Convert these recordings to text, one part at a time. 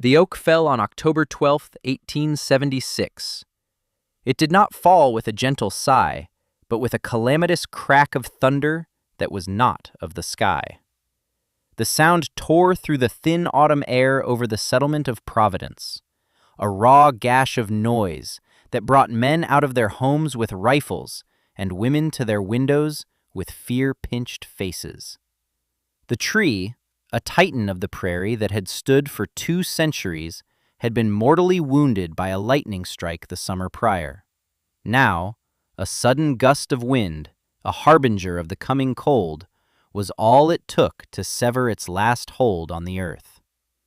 The oak fell on October 12, 1876. It did not fall with a gentle sigh, but with a calamitous crack of thunder that was not of the sky. The sound tore through the thin autumn air over the settlement of Providence, a raw gash of noise that brought men out of their homes with rifles and women to their windows with fear-pinched faces. The tree, a titan of the prairie that had stood for 2 centuries, had been mortally wounded by a lightning strike the summer prior. Now, a sudden gust of wind, a harbinger of the coming cold, was all it took to sever its last hold on the earth.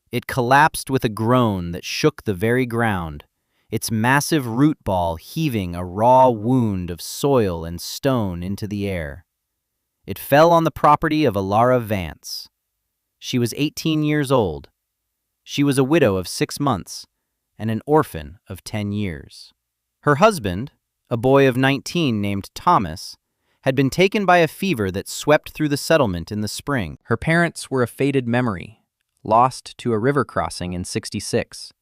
It collapsed with a groan that shook the very ground, its massive root ball heaving a raw wound of soil and stone into the air. It fell on the property of Elara Vance. She was 18 years old. She was a widow of 6 months and an orphan of 10 years. Her husband, a boy of 19 named Thomas, had been taken by a fever that swept through the settlement in the spring. Her parents were a faded memory, lost to a river crossing in '66.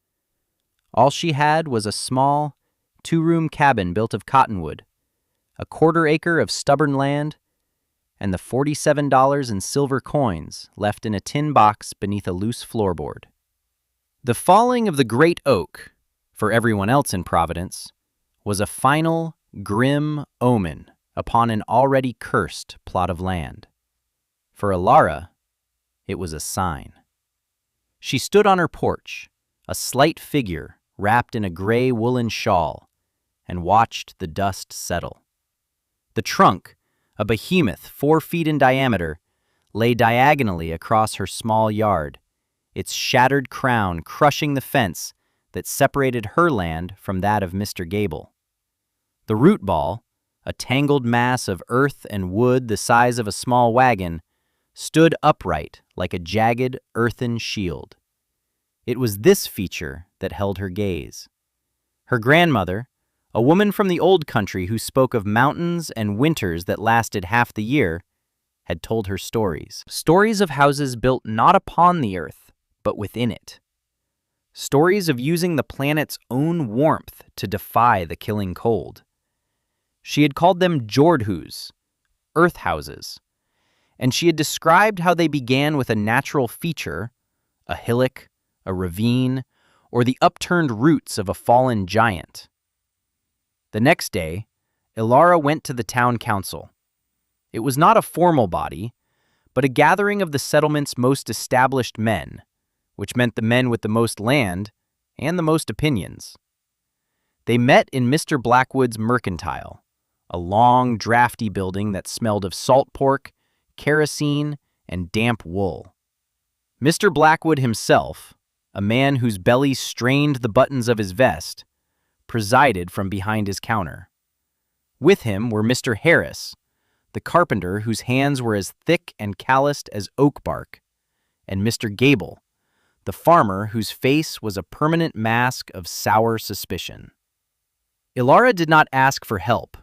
All she had was a small, 2-room cabin built of cottonwood, a 1/4 acre of stubborn land, and the $47 in silver coins left in a tin box beneath a loose floorboard. The falling of the great oak, for everyone else in Providence, was a final, grim omen upon an already cursed plot of land. For Elara, it was a sign. She stood on her porch, a slight figure wrapped in a gray woolen shawl, and watched the dust settle. The trunk, a behemoth 4 feet in diameter, lay diagonally across her small yard, its shattered crown crushing the fence that separated her land from that of Mr. Gable. The root ball, a tangled mass of earth and wood the size of a small wagon, stood upright like a jagged earthen shield. It was this feature that held her gaze. Her grandmother, a woman from the old country who spoke of mountains and winters that lasted half the year, had told her stories. Stories of houses built not upon the earth, but within it. Stories of using the planet's own warmth to defy the killing cold. She had called them jordhoos, earth houses, and she had described how they began with a natural feature, a hillock, a ravine, or the upturned roots of a fallen giant. The next day, Elara went to the town council. It was not a formal body, but a gathering of the settlement's most established men, which meant the men with the most land and the most opinions. They met in Mr. Blackwood's mercantile, a long, drafty building that smelled of salt pork, kerosene, and damp wool. Mr. Blackwood himself, a man whose belly strained the buttons of his vest, presided from behind his counter. With him were Mr. Harris, the carpenter whose hands were as thick and calloused as oak bark, and Mr. Gable, the farmer whose face was a permanent mask of sour suspicion. Elara did not ask for help,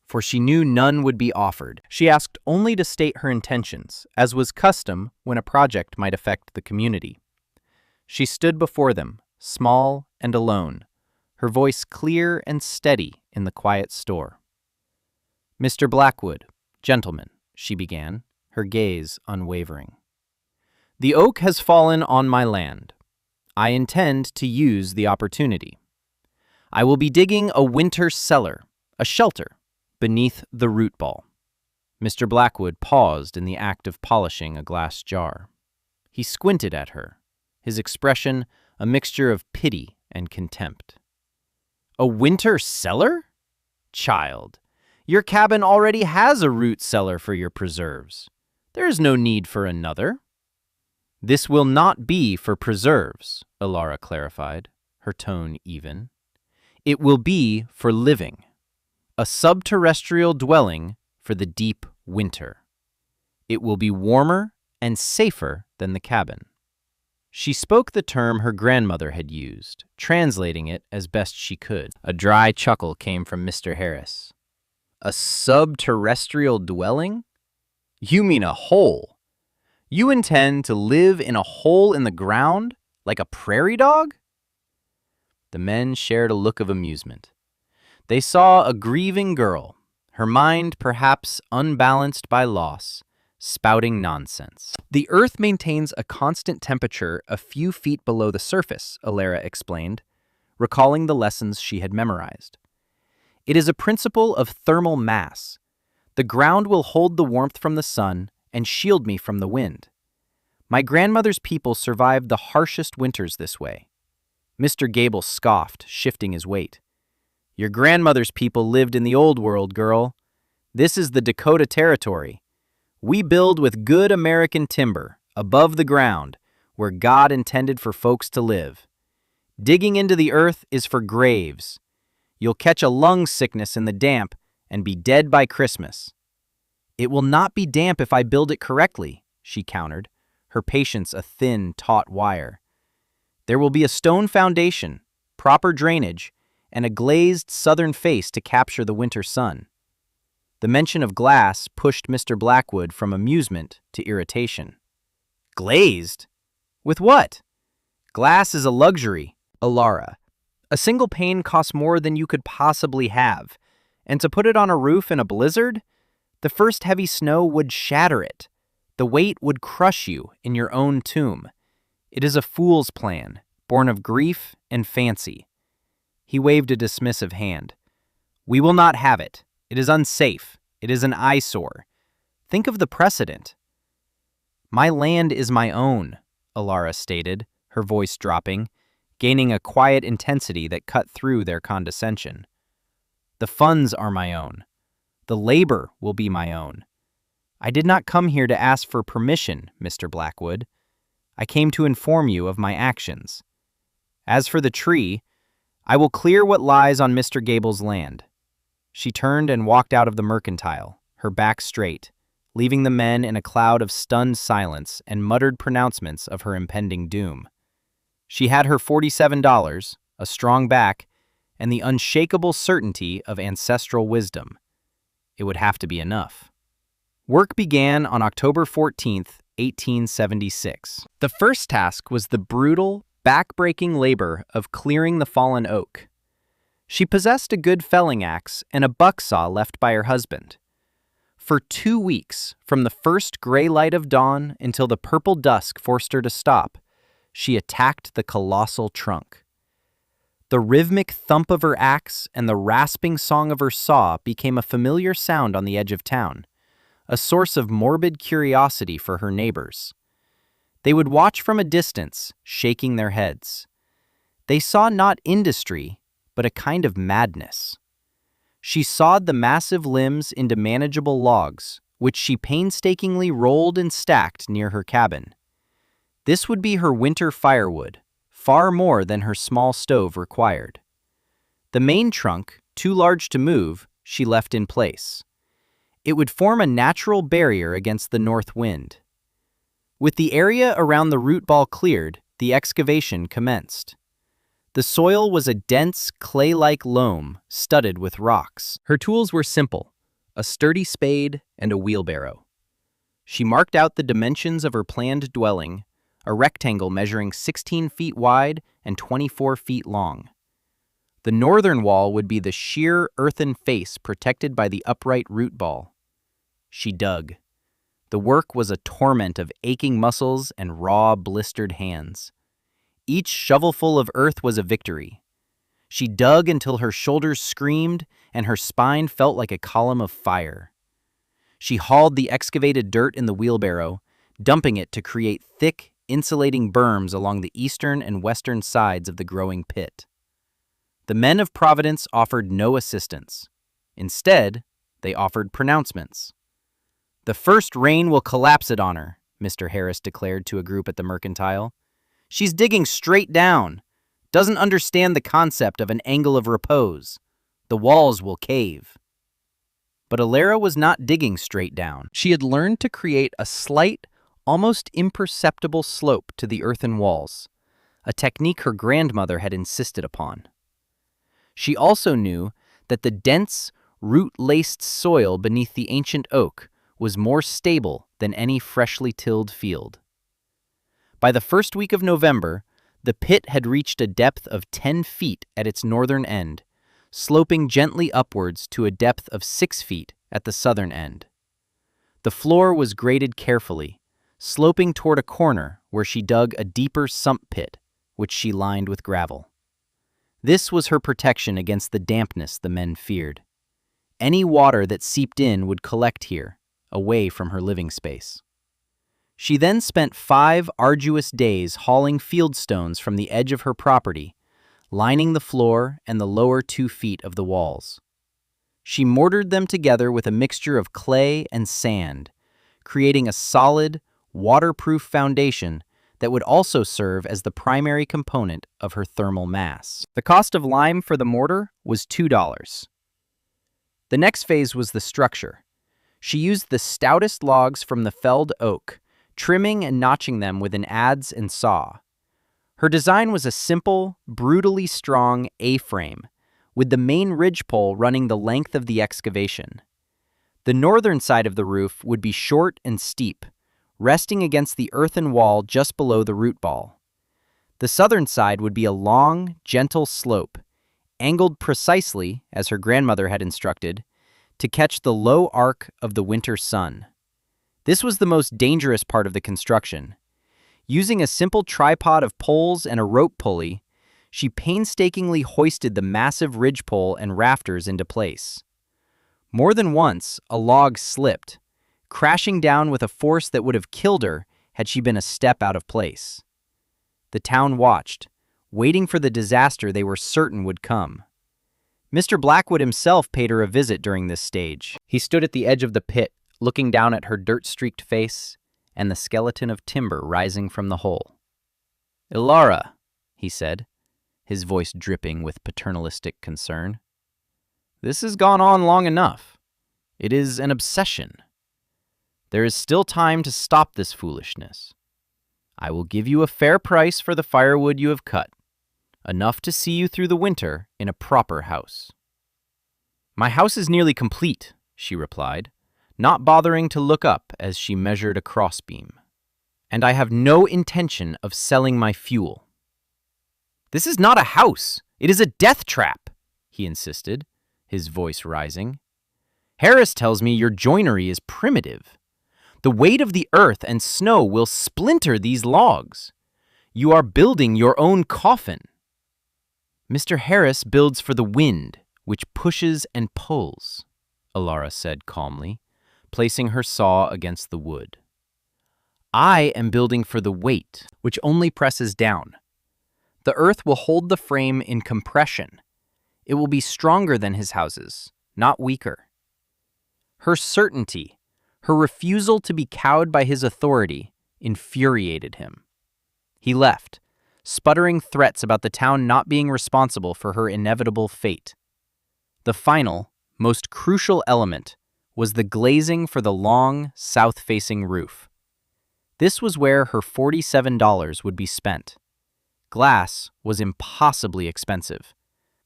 for she knew none would be offered. She asked only to state her intentions, as was custom when a project might affect the community. She stood before them, small and alone, her voice clear and steady in the quiet store. "Mr. Blackwood, gentlemen," she began, her gaze unwavering. "The oak has fallen on my land. I intend to use the opportunity. I will be digging a winter cellar, a shelter, beneath the root ball." Mr. Blackwood paused in the act of polishing a glass jar. He squinted at her, his expression a mixture of pity and contempt. "A winter cellar? Child, your cabin already has a root cellar for your preserves. There is no need for another." "This will not be for preserves," Elara clarified, her tone even. "It will be for living. A subterrestrial dwelling for the deep winter. It will be warmer and safer than the cabin." She spoke the term her grandmother had used, translating it as best she could. A dry chuckle came from Mr. Harris. "A subterrestrial dwelling? You mean a hole. You intend to live in a hole in the ground, Like a prairie dog? The men shared a look of amusement. They saw a grieving girl, her mind perhaps unbalanced by loss, spouting nonsense. The Earth maintains a constant temperature a few feet below the surface, Alara explained, recalling the lessons she had memorized. It is a principle of thermal mass. The ground will hold the warmth from the sun and shield me from the wind. My grandmother's people survived the harshest winters this way. Mr. Gable scoffed, shifting his weight. Your grandmother's people lived in the old world, girl. This is the Dakota Territory. We build with good American timber, above the ground, where God intended for folks to live. Digging into the earth is for graves. You'll catch a lung sickness in the damp and be dead by Christmas. It will not be damp if I build it correctly, she countered, her patience a thin, taut wire. There will be a stone foundation, proper drainage, and a glazed southern face to capture the winter sun. The mention of glass pushed Mr. Blackwood from amusement to irritation. Glazed? With what? Glass is a luxury, Alara. A single pane costs more than you could possibly have, and to put it on a roof in a blizzard, the first heavy snow would shatter it. The weight would crush you in your own tomb. It is a fool's plan, born of grief and fancy. He waved a dismissive hand. We will not have it. It is unsafe. It is an eyesore. Think of the precedent. My land is my own, Alara stated, her voice dropping, gaining a quiet intensity that cut through their condescension. The funds are my own. The labor will be my own. I did not come here to ask for permission, Mr. Blackwood. I came to inform you of my actions. As for the tree, I will clear what lies on Mr. Gable's land. She turned and walked out of the mercantile, her back straight, leaving the men in a cloud of stunned silence and muttered pronouncements of her impending doom. She had her $47, a strong back, and the unshakable certainty of ancestral wisdom. It would have to be enough. Work began on October 14th, 1876. The first task was the brutal, back-breaking labor of clearing the fallen oak. She possessed a good felling axe and a bucksaw left by her husband. For 2 weeks, from the first gray light of dawn until the purple dusk forced her to stop, she attacked the colossal trunk. The rhythmic thump of her axe and the rasping song of her saw became a familiar sound on the edge of town, a source of morbid curiosity for her neighbors. They would watch from a distance, shaking their heads. They saw not industry, but a kind of madness. She sawed the massive limbs into manageable logs, which she painstakingly rolled and stacked near her cabin. This would be her winter firewood, far more than her small stove required. The main trunk, too large to move, she left in place. It would form a natural barrier against the north wind. With the area around the root ball cleared, the excavation commenced. The soil was a dense, clay-like loam studded with rocks. Her tools were simple, a sturdy spade and a wheelbarrow. She marked out the dimensions of her planned dwelling, a rectangle measuring 16 feet wide and 24 feet long. The northern wall would be the sheer earthen face protected by the upright root ball. She dug. The work was a torment of aching muscles and raw, blistered hands. Each shovelful of earth was a victory. She dug until her shoulders screamed and her spine felt like a column of fire. She hauled the excavated dirt in the wheelbarrow, dumping it to create thick, insulating berms along the eastern and western sides of the growing pit. The men of Providence offered no assistance. Instead, they offered pronouncements. "The first rain will collapse it on her," Mr. Harris declared to a group at the mercantile. "She's digging straight down. Doesn't understand the concept of an angle of repose. The walls will cave." But Alara was not digging straight down. She had learned to create a slight, almost imperceptible slope to the earthen walls, a technique her grandmother had insisted upon. She also knew that the dense, root-laced soil beneath the ancient oak was more stable than any freshly tilled field. By the first week of November, The pit had reached a depth of 10 feet at its northern end, sloping gently upwards to a depth of 6 feet at the southern end. The floor was graded carefully, sloping toward a corner where she dug a deeper sump pit, which she lined with gravel. This was her protection against the dampness the men feared. Any water that seeped in would collect here, away from her living space. She then spent 5 arduous days hauling field stones from the edge of her property, lining the floor and the lower 2 feet of the walls. She mortared them together with a mixture of clay and sand, creating a solid, waterproof foundation that would also serve as the primary component of her thermal mass. The cost of lime for the mortar was $2. The next phase was the structure. She used the stoutest logs from the felled oak, trimming and notching them with an adze and saw. Her design was a simple, brutally strong A-frame, with the main ridgepole running the length of the excavation. The northern side of the roof would be short and steep, resting against the earthen wall just below the root ball. The southern side would be a long, gentle slope, angled precisely, as her grandmother had instructed, to catch the low arc of the winter sun. This was the most dangerous part of the construction. Using a simple tripod of poles and a rope pulley, she painstakingly hoisted the massive ridgepole and rafters into place. More than once, a log slipped, crashing down with a force that would have killed her had she been a step out of place. The town watched, waiting for the disaster they were certain would come. Mr. Blackwood himself paid her a visit during this stage. He stood at the edge of the pit, looking down at her dirt-streaked face and the skeleton of timber rising from the hole. "Ilara," he said, his voice dripping with paternalistic concern. "This has gone on long enough. It is an obsession. There is still time to stop this foolishness. I will give you a fair price for the firewood you have cut, enough to see you through the winter in a proper house." "My house is nearly complete," she replied, not bothering to look up as she measured a crossbeam. "And I have no intention of selling my fuel." "This is not a house. It is a death trap," he insisted, his voice rising. "Harris tells me your joinery is primitive. The weight of the earth and snow will splinter these logs. You are building your own coffin." "Mr. Harris builds for the wind, which pushes and pulls," Ilara said calmly, placing her saw against the wood. "I am building for the weight, which only presses down. The earth will hold the frame in compression. It will be stronger than his houses, not weaker." Her certainty, her refusal to be cowed by his authority, infuriated him. He left, sputtering threats about the town not being responsible for her inevitable fate. The final, most crucial element was the glazing for the long, south-facing roof. This was where her $47 would be spent. Glass was impossibly expensive,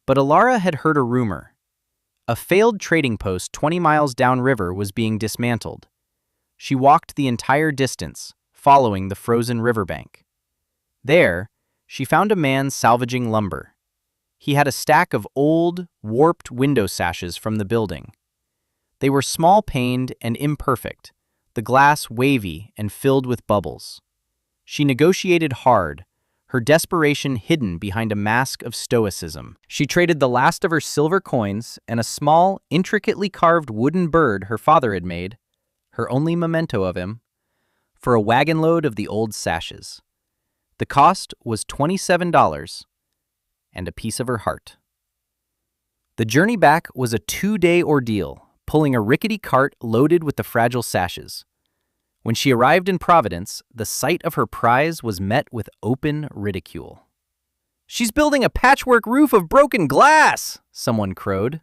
but Ilara had heard a rumor. A failed trading post 20 miles downriver was being dismantled. She walked the entire distance, following the frozen riverbank. There, she found a man salvaging lumber. He had a stack of old, warped window sashes from the building. They were small-paned and imperfect, the glass wavy and filled with bubbles. She negotiated hard, her desperation hidden behind a mask of stoicism. She traded the last of her silver coins and a small, intricately carved wooden bird her father had made, her only memento of him, for a wagon load of the old sashes. The cost was $27 and a piece of her heart. The journey back was a 2-day ordeal, pulling a rickety cart loaded with the fragile sashes. When she arrived in Providence, the sight of her prize was met with open ridicule. "She's building a patchwork roof of broken glass!" someone crowed.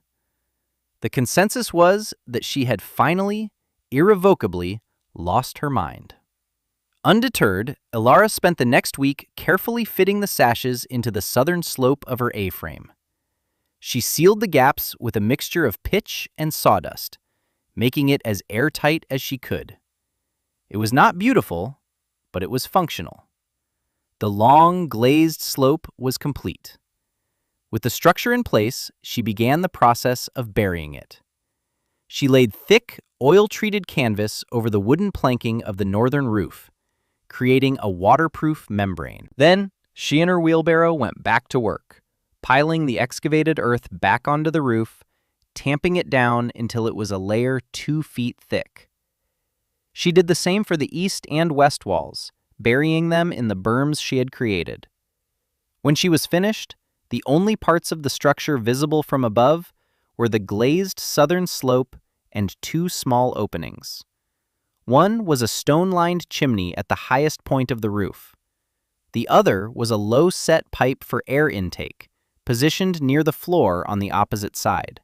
The consensus was that she had finally, irrevocably, lost her mind. Undeterred, Ilara spent the next week carefully fitting the sashes into the southern slope of her A-frame. She sealed the gaps with a mixture of pitch and sawdust, making it as airtight as she could. It was not beautiful, but it was functional. The long, glazed slope was complete. With the structure in place, she began the process of burying it. She laid thick, oil-treated canvas over the wooden planking of the northern roof, creating a waterproof membrane. Then, she and her wheelbarrow went back to work, piling the excavated earth back onto the roof, tamping it down until it was a layer 2 feet thick. She did the same for the east and west walls, burying them in the berms she had created. When she was finished, the only parts of the structure visible from above were the glazed southern slope and 2 small openings. One was a stone-lined chimney at the highest point of the roof. The other was a low-set pipe for air intake, positioned near the floor on the opposite side.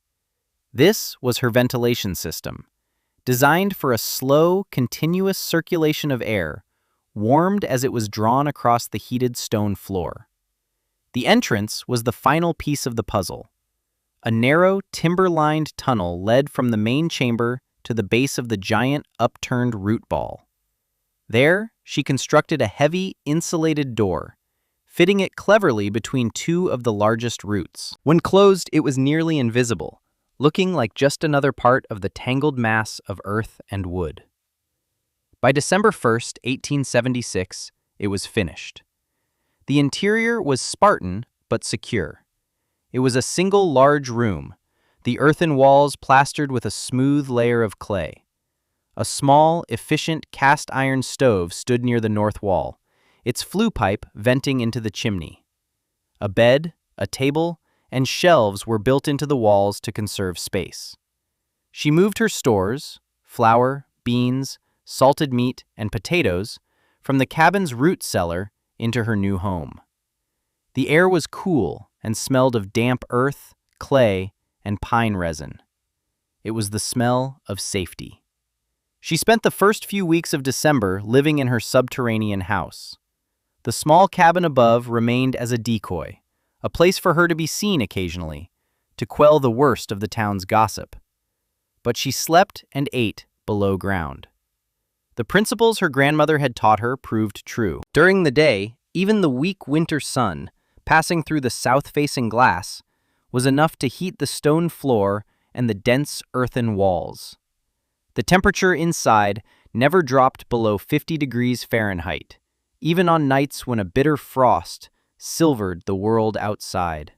This was her ventilation system, designed for a slow, continuous circulation of air, warmed as it was drawn across the heated stone floor. The entrance was the final piece of the puzzle. A narrow, timber-lined tunnel led from the main chamber to the base of the giant, upturned root ball. There, she constructed a heavy, insulated door, fitting it cleverly between 2 of the largest roots. When closed, it was nearly invisible, looking like just another part of the tangled mass of earth and wood. By December 1st, 1876, it was finished. The interior was Spartan but secure. It was a single large room, the earthen walls plastered with a smooth layer of clay. A small, efficient cast-iron stove stood near the north wall, its flue pipe venting into the chimney. A bed, a table, and shelves were built into the walls to conserve space. She moved her stores, flour, beans, salted meat, and potatoes, from the cabin's root cellar into her new home. The air was cool and smelled of damp earth, clay, and pine resin. It was the smell of safety. She spent the first few weeks of December living in her subterranean house. The small cabin above remained as a decoy, a place for her to be seen occasionally, to quell the worst of the town's gossip. But she slept and ate below ground. The principles her grandmother had taught her proved true. During the day, even the weak winter sun, passing through the south-facing glass, was enough to heat the stone floor and the dense earthen walls. The temperature inside never dropped below 50 degrees Fahrenheit, even on nights when a bitter frost silvered the world outside.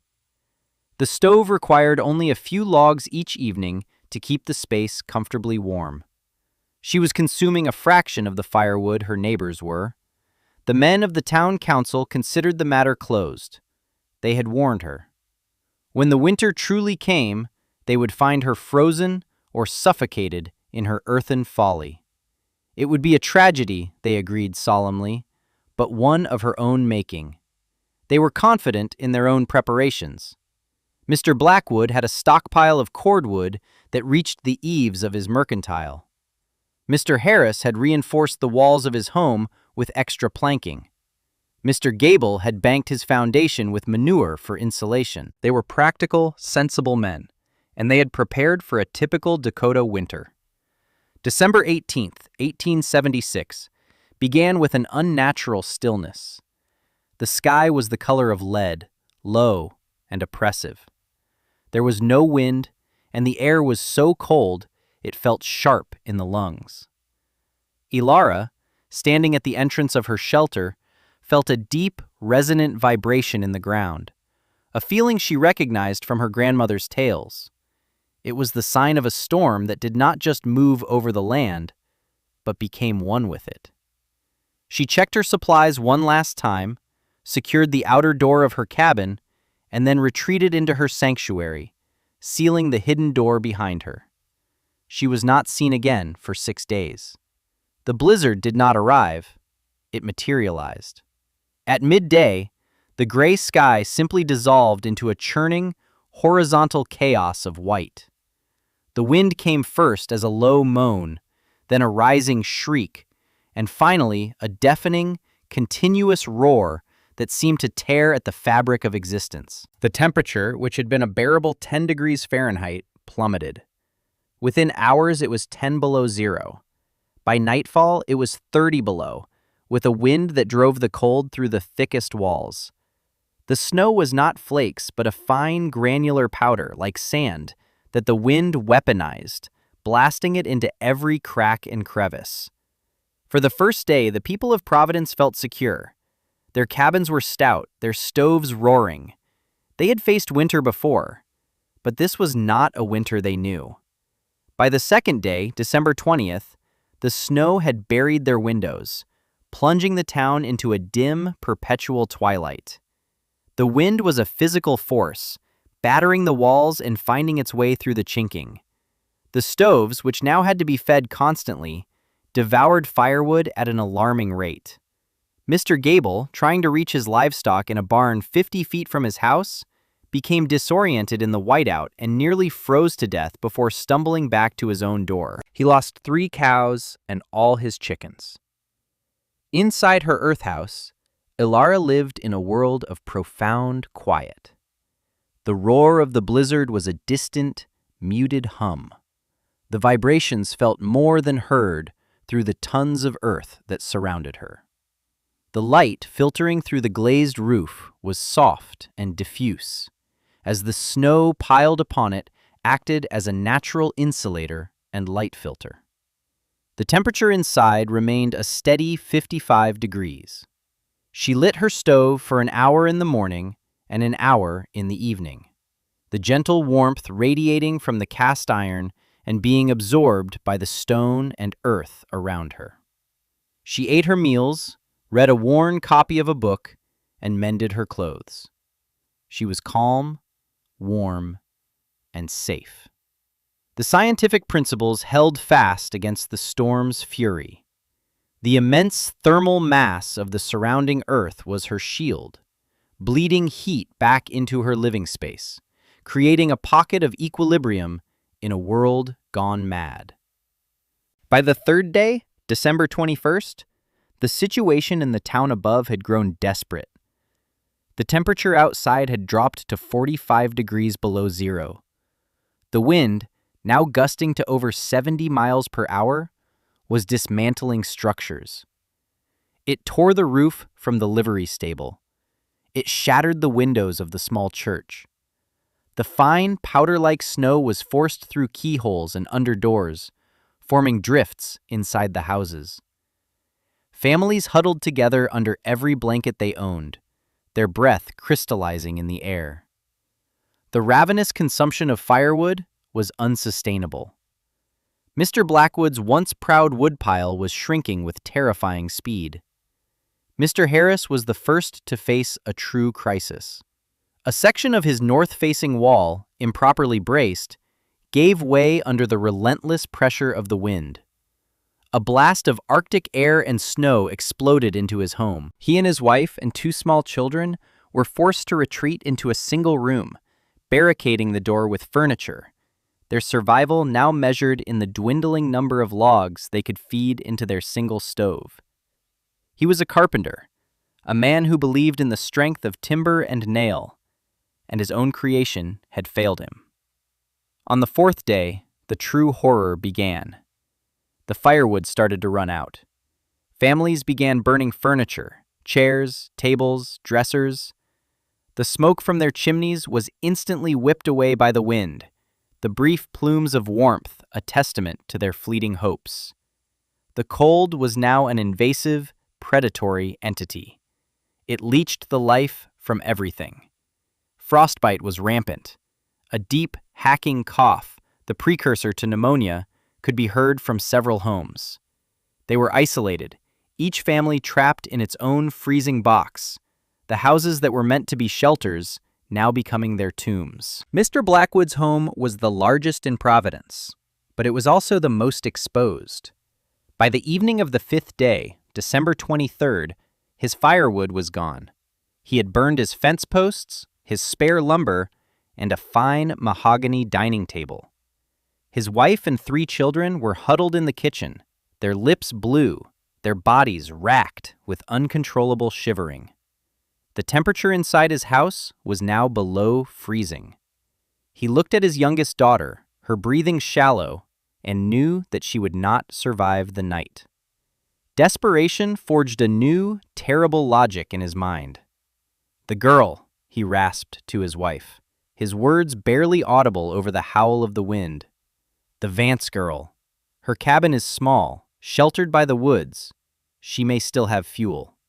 The stove required only a few logs each evening to keep the space comfortably warm. She was consuming a fraction of the firewood her neighbors were. The men of the town council considered the matter closed. They had warned her. When the winter truly came, they would find her frozen or suffocated in her earthen folly. It would be a tragedy, they agreed solemnly, but one of her own making. They were confident in their own preparations. Mr. Blackwood had a stockpile of cordwood that reached the eaves of his mercantile. Mr. Harris had reinforced the walls of his home with extra planking. Mr. Gable had banked his foundation with manure for insulation. They were practical, sensible men, and they had prepared for a typical Dakota winter. December 18th, 1876, began with an unnatural stillness. The sky was the color of lead, low and oppressive. There was no wind, and the air was so cold it felt sharp in the lungs. Elara, standing at the entrance of her shelter, felt a deep, resonant vibration in the ground, a feeling she recognized from her grandmother's tales. It was the sign of a storm that did not just move over the land, but became one with it. She checked her supplies one last time, secured the outer door of her cabin, and then retreated into her sanctuary, sealing the hidden door behind her. She was not seen again for 6 days. The blizzard did not arrive, it materialized. At midday, the gray sky simply dissolved into a churning, horizontal chaos of white. The wind came first as a low moan, then a rising shriek, and finally a deafening, continuous roar that seemed to tear at the fabric of existence. The temperature, which had been a bearable 10 degrees Fahrenheit, plummeted. Within hours, it was 10 below zero. By nightfall, it was 30 below, with a wind that drove the cold through the thickest walls. The snow was not flakes, but a fine granular powder, like sand, that the wind weaponized, blasting it into every crack and crevice. For the first day, the people of Providence felt secure. Their cabins were stout, their stoves roaring. They had faced winter before, but this was not a winter they knew. By the second day, December 20th, the snow had buried their windows, plunging the town into a dim, perpetual twilight. The wind was a physical force, battering the walls and finding its way through the chinking. The stoves, which now had to be fed constantly, devoured firewood at an alarming rate. Mr. Gable, trying to reach his livestock in a barn 50 feet from his house, became disoriented in the whiteout and nearly froze to death before stumbling back to his own door. He lost 3 cows and all his chickens. Inside her earth house, Ilara lived in a world of profound quiet. The roar of the blizzard was a distant, muted hum. The vibrations felt more than heard through the tons of earth that surrounded her. The light filtering through the glazed roof was soft and diffuse, as the snow piled upon it acted as a natural insulator and light filter. The temperature inside remained a steady 55 degrees. She lit her stove for an hour in the morning and an hour in the evening, the gentle warmth radiating from the cast iron and being absorbed by the stone and earth around her. She ate her meals, read a worn copy of a book, and mended her clothes. She was calm, warm, and safe. The scientific principles held fast against the storm's fury. The immense thermal mass of the surrounding earth was her shield, bleeding heat back into her living space, creating a pocket of equilibrium in a world gone mad. By the third day, December 21st, the situation in the town above had grown desperate. The temperature outside had dropped to 45 degrees below zero. The wind, now gusting to over 70 miles per hour, was dismantling structures. It tore the roof from the livery stable. It shattered the windows of the small church. The fine, powder-like snow was forced through keyholes and under doors, forming drifts inside the houses. Families huddled together under every blanket they owned, their breath crystallizing in the air. The ravenous consumption of firewood was unsustainable. Mr. Blackwood's once proud woodpile was shrinking with terrifying speed. Mr. Harris was the first to face a true crisis. A section of his north-facing wall, improperly braced, gave way under the relentless pressure of the wind. A blast of Arctic air and snow exploded into his home. He and his wife and 2 small children were forced to retreat into a single room, barricading the door with furniture. Their survival now measured in the dwindling number of logs they could feed into their single stove. He was a carpenter, a man who believed in the strength of timber and nail, and his own creation had failed him. On the 4th day, the true horror began. The firewood started to run out. Families began burning furniture, chairs, tables, dressers. The smoke from their chimneys was instantly whipped away by the wind, the brief plumes of warmth a testament to their fleeting hopes. The cold was now an invasive, predatory entity. It leached the life from everything. Frostbite was rampant. A deep, hacking cough, the precursor to pneumonia, could be heard from several homes. They were isolated, each family trapped in its own freezing box, the houses that were meant to be shelters now becoming their tombs. Mr. Blackwood's home was the largest in Providence, but it was also the most exposed. By the evening of the 5th day, December 23rd, his firewood was gone. He had burned his fence posts, his spare lumber, and a fine mahogany dining table. His wife and 3 children were huddled in the kitchen, their lips blue, their bodies racked with uncontrollable shivering. The temperature inside his house was now below freezing. He looked at his youngest daughter, her breathing shallow, and knew that she would not survive the night. Desperation forged a new, terrible logic in his mind. "The girl," he rasped to his wife, his words barely audible over the howl of the wind. "The Vance girl. Her cabin is small, sheltered by the woods. She may still have fuel."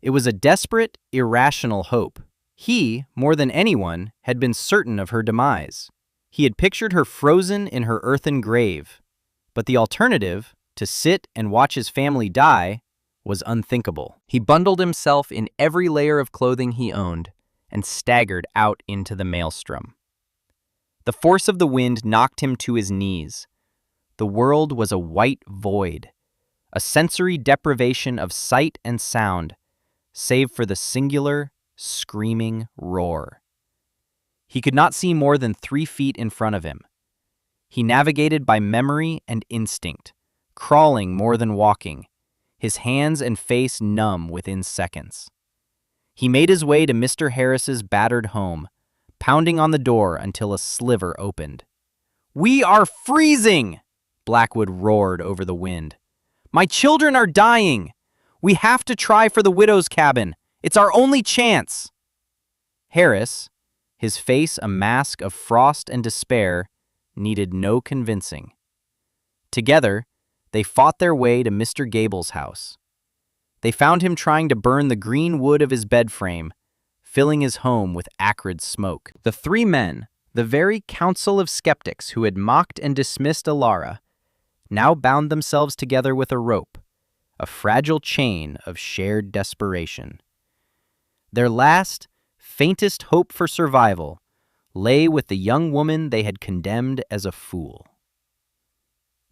It was a desperate, irrational hope. He, more than anyone, had been certain of her demise. He had pictured her frozen in her earthen grave. But the alternative, to sit and watch his family die, was unthinkable. He bundled himself in every layer of clothing he owned and staggered out into the maelstrom. The force of the wind knocked him to his knees. The world was a white void, a sensory deprivation of sight and sound, save for the singular, screaming roar. He could not see more than 3 feet in front of him. He navigated by memory and instinct, crawling more than walking, his hands and face numb within seconds. He made his way to Mr. Harris's battered home, pounding on the door until a sliver opened. "We are freezing!" Blackwood roared over the wind. "My children are dying! We have to try for the widow's cabin. It's our only chance." Harris, his face a mask of frost and despair, needed no convincing. Together, they fought their way to Mr. Gable's house. They found him trying to burn the green wood of his bed frame, filling his home with acrid smoke. The 3 men, the very council of skeptics who had mocked and dismissed Alara, now bound themselves together with a rope, a fragile chain of shared desperation. Their last, faintest hope for survival lay with the young woman they had condemned as a fool.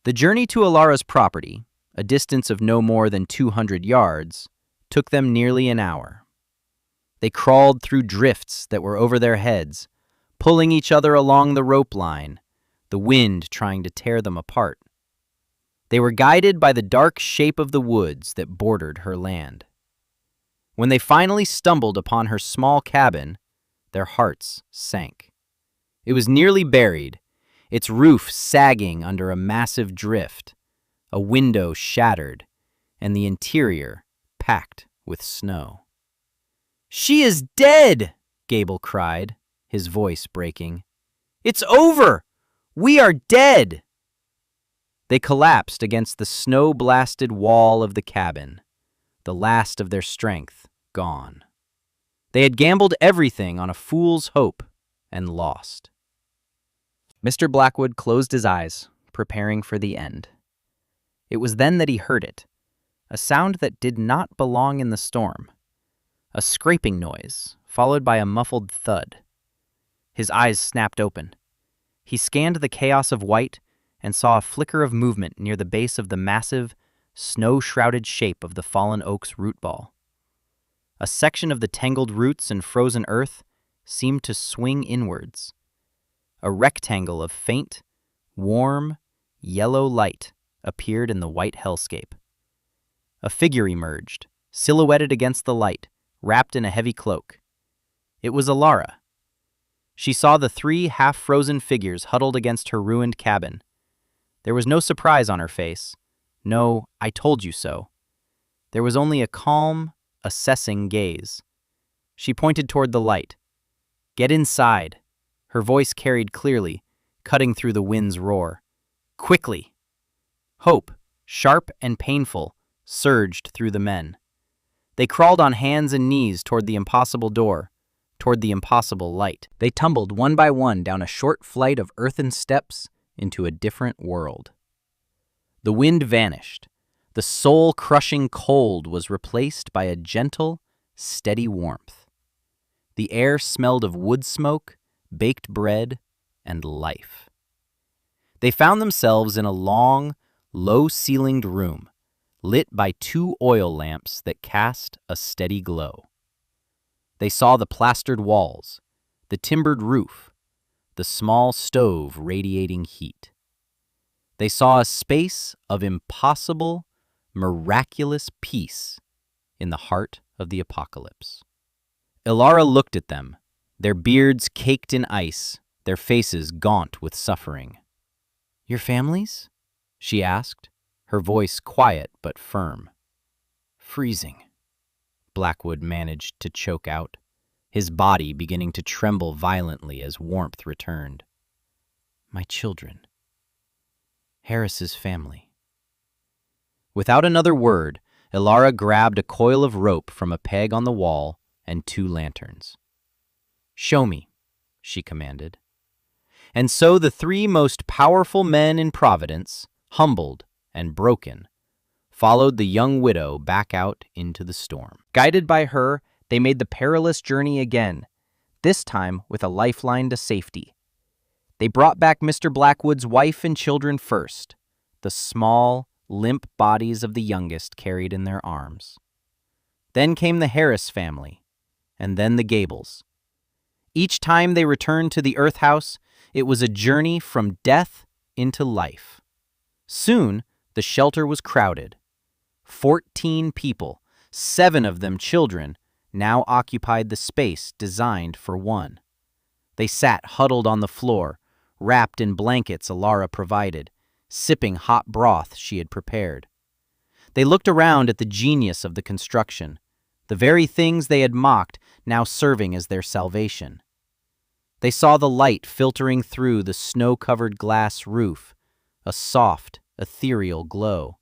The journey to Alara's property, a distance of no more than 200 yards, took them nearly an hour. They crawled through drifts that were over their heads, pulling each other along the rope line, the wind trying to tear them apart. They were guided by the dark shape of the woods that bordered her land. When they finally stumbled upon her small cabin, their hearts sank. It was nearly buried, its roof sagging under a massive drift, a window shattered, and the interior packed with snow. "She is dead!" Gable cried, his voice breaking. "It's over! We are dead!" They collapsed against the snow-blasted wall of the cabin, the last of their strength gone. They had gambled everything on a fool's hope and lost. Mr. Blackwood closed his eyes, preparing for the end. It was then that he heard it, a sound that did not belong in the storm, a scraping noise, followed by a muffled thud. His eyes snapped open. He scanned the chaos of white and saw a flicker of movement near the base of the massive, snow-shrouded shape of the fallen oak's root ball. A section of the tangled roots and frozen earth seemed to swing inwards. A rectangle of faint, warm, yellow light appeared in the white hellscape. A figure emerged, silhouetted against the light, wrapped in a heavy cloak. It was Alara. She saw the 3 half-frozen figures huddled against her ruined cabin. There was no surprise on her face. No, "I told you so." There was only a calm, assessing gaze. She pointed toward the light. "Get inside." Her voice carried clearly, cutting through the wind's roar. "Quickly!" Hope, sharp and painful, surged through the men. They crawled on hands and knees toward the impossible door, toward the impossible light. They tumbled one by one down a short flight of earthen steps into a different world. The wind vanished. The soul-crushing cold was replaced by a gentle, steady warmth. The air smelled of wood smoke, baked bread, and life. They found themselves in a long, low-ceilinged room, lit by 2 oil lamps that cast a steady glow. They saw the plastered walls, the timbered roof, the small stove radiating heat. They saw a space of impossible, miraculous peace in the heart of the apocalypse. Alara looked at them, their beards caked in ice, their faces gaunt with suffering. "Your families?" she asked, her voice quiet but firm. Freezing, Blackwood managed to choke out, his body beginning to tremble violently as warmth returned. My children. Harris's family. Without another word, Ilara grabbed a coil of rope from a peg on the wall and 2 lanterns. Show me, she commanded. And so the 3 most powerful men in Providence, humbled and broken, followed the young widow back out into the storm. Guided by her, they made the perilous journey again, this time with a lifeline to safety. They brought back Mr. Blackwood's wife and children first, the small, limp bodies of the youngest carried in their arms. Then came the Harris family, and then the Gables. Each time they returned to the Earth House, it was a journey from death into life. Soon, the shelter was crowded. 14 people, 7 of them children, now occupied the space designed for 1. They sat huddled on the floor, wrapped in blankets Ilara provided, sipping hot broth she had prepared. They looked around at the genius of the construction, the very things they had mocked now serving as their salvation. They saw the light filtering through the snow-covered glass roof, a soft, ethereal glow.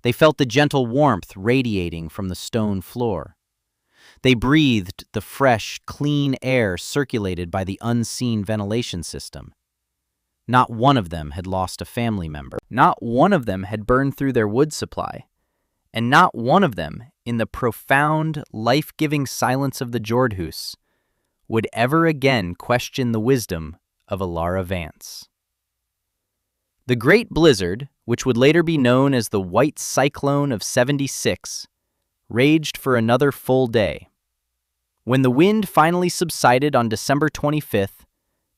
They felt the gentle warmth radiating from the stone floor. They breathed the fresh, clean air circulated by the unseen ventilation system. Not one of them had lost a family member. Not one of them had burned through their wood supply. And not one of them, in the profound, life-giving silence of the Jordhus, would ever again question the wisdom of Ilara Vance. The Great Blizzard, which would later be known as the White Cyclone of '76, raged for another full day. When the wind finally subsided on December 25th,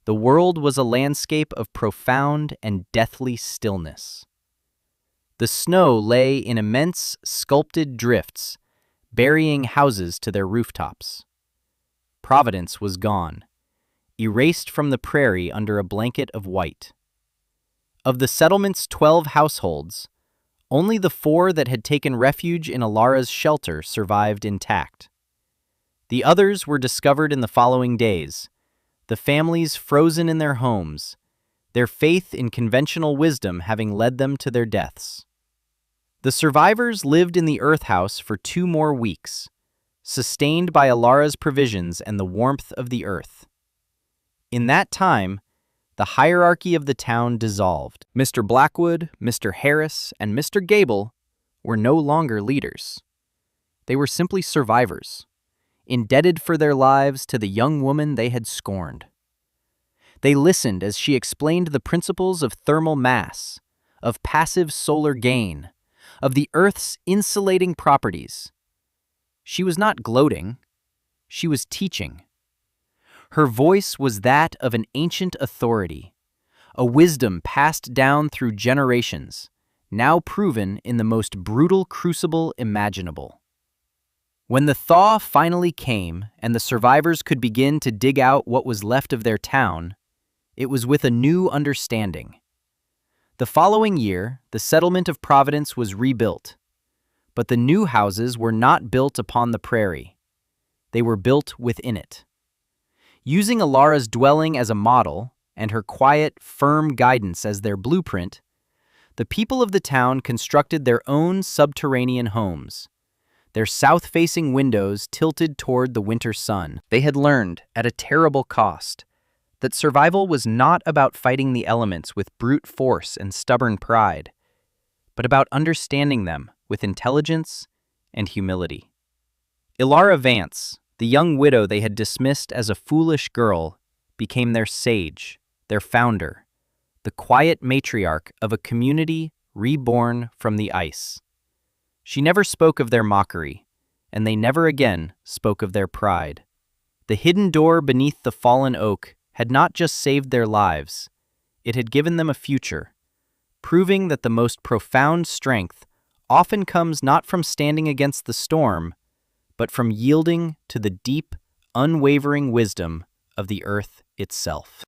the world was a landscape of profound and deathly stillness. The snow lay in immense, sculpted drifts, burying houses to their rooftops. Providence was gone, erased from the prairie under a blanket of white. Of the settlement's 12 households, only the 4 that had taken refuge in Ilara's shelter survived intact. The others were discovered in the following days, the families frozen in their homes, their faith in conventional wisdom having led them to their deaths. The survivors lived in the Earth House for 2 more weeks, sustained by Ilara's provisions and the warmth of the earth. In that time, the hierarchy of the town dissolved. Mr. Blackwood, Mr. Harris, and Mr. Gable were no longer leaders. They were simply survivors, indebted for their lives to the young woman they had scorned. They listened as she explained the principles of thermal mass, of passive solar gain, of the Earth's insulating properties. She was not gloating, she was teaching. Her voice was that of an ancient authority, a wisdom passed down through generations, now proven in the most brutal crucible imaginable. When the thaw finally came and the survivors could begin to dig out what was left of their town, it was with a new understanding. The following year, the settlement of Providence was rebuilt, but the new houses were not built upon the prairie. They were built within it. Using Ilara's dwelling as a model and her quiet, firm guidance as their blueprint, the people of the town constructed their own subterranean homes, their south-facing windows tilted toward the winter sun. They had learned, at a terrible cost, that survival was not about fighting the elements with brute force and stubborn pride, but about understanding them with intelligence and humility. Ilara Vance, the young widow they had dismissed as a foolish girl, became their sage, their founder, the quiet matriarch of a community reborn from the ice. She never spoke of their mockery, and they never again spoke of their pride. The hidden door beneath the fallen oak had not just saved their lives, it had given them a future, proving that the most profound strength often comes not from standing against the storm, but from yielding to the deep, unwavering wisdom of the earth itself.